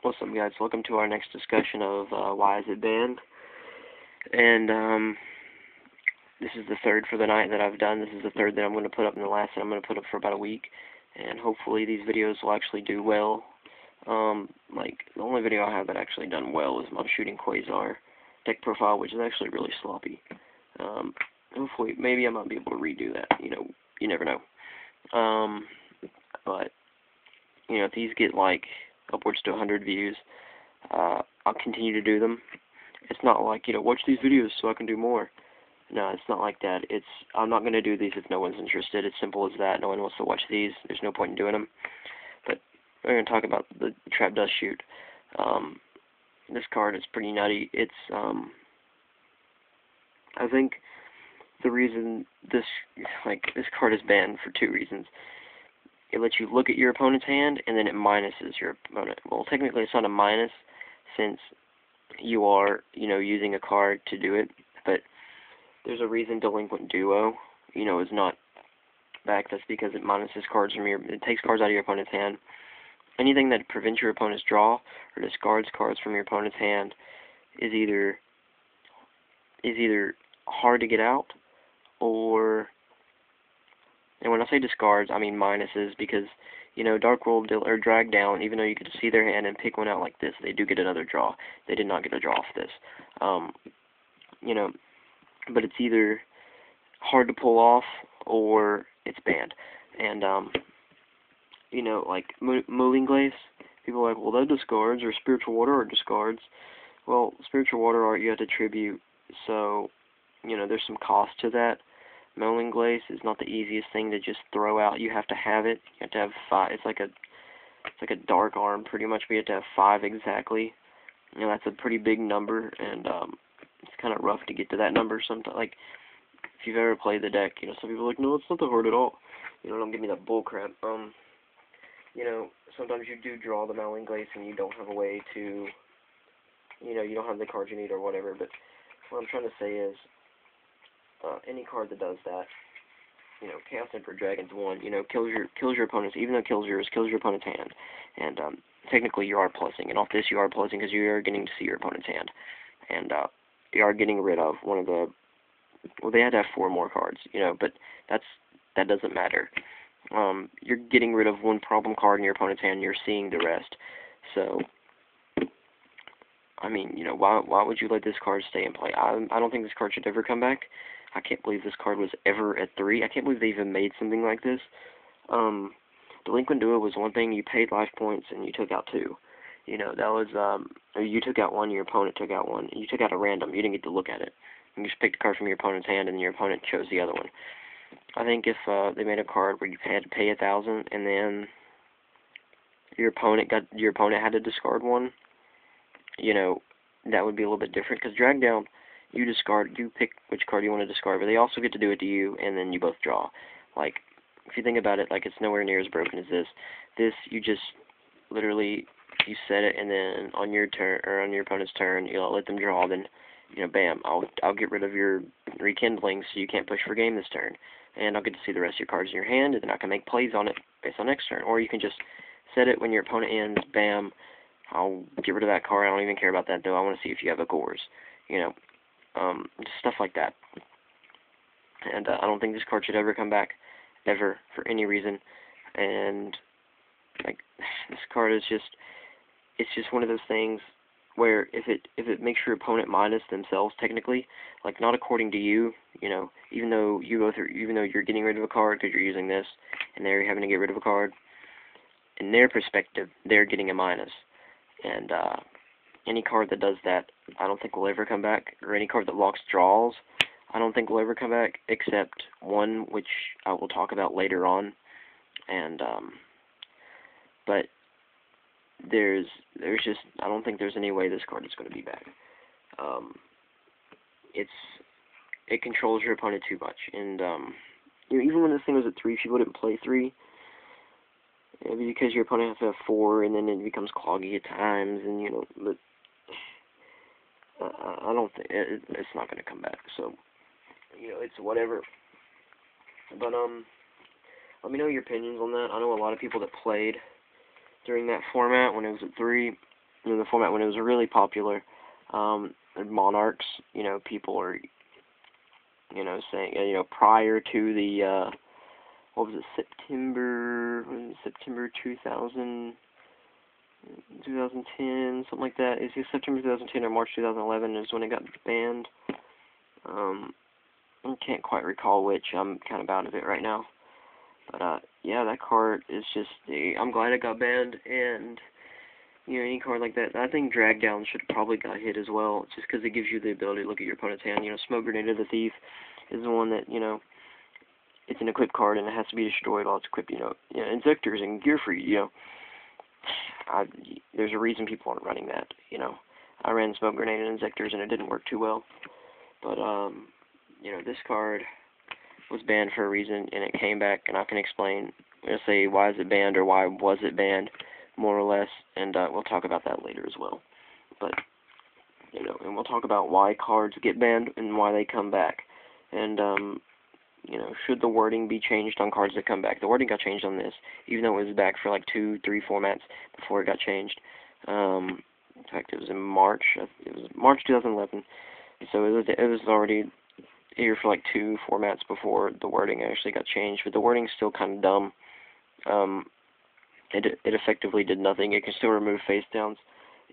What's up, guys? Welcome to our next discussion of why is it banned. And this is the third for the night that I've done. This is the third that I'm going to put up, and the last that I'm going to put up for about a week. And hopefully these videos will actually do well. Like, the only video I have that actually done well is my shooting Quasar deck profile, which is actually really sloppy. Hopefully, maybe I might be able to redo that. You never know. But, if these get, like, upwards to 100 views, I'll continue to do them. It's not like, watch these videos so I can do more. No, it's not like that. I'm not going to do these if no one's interested. It's simple as that. No one wants to watch these. There's no point in doing them. But we're going to talk about the Trap Dust Shoot. This card is pretty nutty. It's, I think the reason this card is banned for two reasons. It lets you look at your opponent's hand, and then it minuses your opponent. Well, technically it's not a minus, since you are, using a card to do it, but there's a reason Delinquent Duo, is not back. That's because it minuses cards it takes cards out of your opponent's hand. Anything that prevents your opponent's draw or discards cards from your opponent's hand is either hard to get out, and when I say discards, I mean minuses, because, Dark World or Drag Down, even though you could see their hand and pick one out like this, they do get another draw. They did not get a draw off this. But it's either hard to pull off or it's banned. And, like Moving Glaze, people are like, well, that discards, or Spiritual Water or discards. Well, Spiritual Water art you have to tribute, so, there's some cost to that. Molding Glaze is not the easiest thing to just throw out. You have to have it. You have to have 5. It's like a dark arm, pretty much. But you have to have 5 exactly. That's a pretty big number, and it's kind of rough to get to that number sometimes. Like, if you've ever played the deck, some people are like, no, it's not that hard at all. Don't give me that bull crap. Sometimes you do draw the Molding Glaze and you don't have a way to, you don't have the cards you need or whatever. But what I'm trying to say is, any card that does that, Chaos Emperor Dragon's 1, kills your opponent's, even though it kills yours, kills your opponent's hand. And technically you are plussing, and off this you are plussing because you are getting to see your opponent's hand. And you are getting rid of one of the, well, they had to have 4 more cards, but that doesn't matter. You're getting rid of one problem card in your opponent's hand, and you're seeing the rest. So, I mean, why would you let this card stay in play? I don't think this card should ever come back. I can't believe this card was ever at 3. I can't believe they even made something like this. Delinquent Duo was one thing. You paid life points and you took out 2. That was, you took out 1, your opponent took out 1. You took out a random. You didn't get to look at it. You just picked a card from your opponent's hand, and your opponent chose the other one. I think if they made a card where you had to pay 1,000, and then your opponent had to discard 1, that would be a little bit different. Because Drag Down, you pick which card you want to discard, but they also get to do it to you, and then you both draw. Like, if you think about it, like, it's nowhere near as broken as this. This, you just literally, you set it, and then on your turn, or on your opponent's turn, let them draw, then, bam, I'll get rid of your rekindling, so you can't push for game this turn, and I'll get to see the rest of your cards in your hand, and then I can make plays on it based on next turn. Or you can just set it when your opponent ends, bam, I'll get rid of that card. I don't even care about that, though. I want to see if you have a Gores, just stuff like that. And I don't think this card should ever come back, ever, for any reason. And, like, this card is it's just one of those things where if it makes your opponent minus themselves, technically, like, not according to you, even though you're getting rid of a card because you're using this, and they're having to get rid of a card, in their perspective, they're getting a minus. And any card that does that, I don't think will ever come back. Or any card that locks draws, I don't think will ever come back, except one which I will talk about later on. And but there's just, I don't think there's any way this card is going to be back. It controls your opponent too much, and even when this thing was at 3, if you wouldn't play 3. Because your opponent has to have 4, and then it becomes cloggy at times, and, but I don't think, it's not going to come back, so, it's whatever. But, let me know your opinions on that. I know a lot of people that played during that format when it was at 3, in the format when it was really popular. Monarchs, people are, saying, prior to the, what was it, September 2010, something like that. Is it September 2010 or March 2011 is when it got banned? I can't quite recall which. I'm kind of out of it right now. But, yeah, that card is just, I'm glad it got banned, and, any card like that. I think Drag Down should have probably got hit as well, just because it gives you the ability to look at your opponent's hand. Smoke Grenade of the Thief is the one that, it's an equipped card, and it has to be destroyed while it's equipped, Injectors and Gear Free, there's a reason people aren't running that, I ran Smoke Grenade and Injectors, and it didn't work too well. But, this card was banned for a reason, and it came back, and I can explain, say why is it banned or why was it banned, more or less, and we'll talk about that later as well. But, and we'll talk about why cards get banned and why they come back. And, should the wording be changed on cards that come back? The wording got changed on this, even though it was back for like 2-3 formats before it got changed. In fact, it was in March. It was March 2011. So it was already here for like 2 formats before the wording actually got changed. But the wording's still kind of dumb. It effectively did nothing. It can still remove face downs.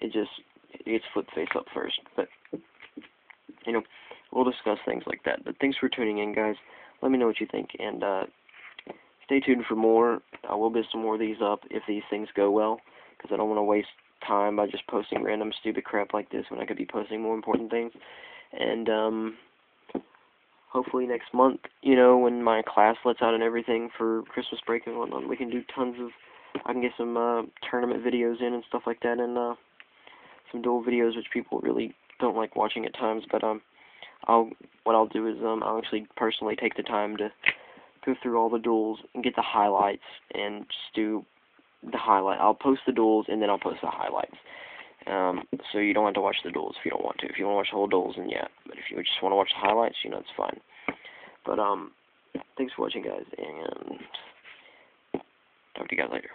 It gets flipped face up first. But we'll discuss things like that. But thanks for tuning in, guys. Let me know what you think, and stay tuned for more. I will get some more of these up if these things go well, because I don't want to waste time by just posting random stupid crap like this when I could be posting more important things. And hopefully next month, when my class lets out and everything for Christmas break and whatnot, we can do I can get some tournament videos in and stuff like that, and some duel videos, which people really don't like watching at times. But what I'll do is I'll actually personally take the time to go through all the duels and get the highlights and just do the highlight. I'll post the duels and then I'll post the highlights. So you don't have to watch the duels if you don't want to. If you want to watch the whole duels, then yeah. But if you just want to watch the highlights, it's fine. But thanks for watching, guys, and talk to you guys later.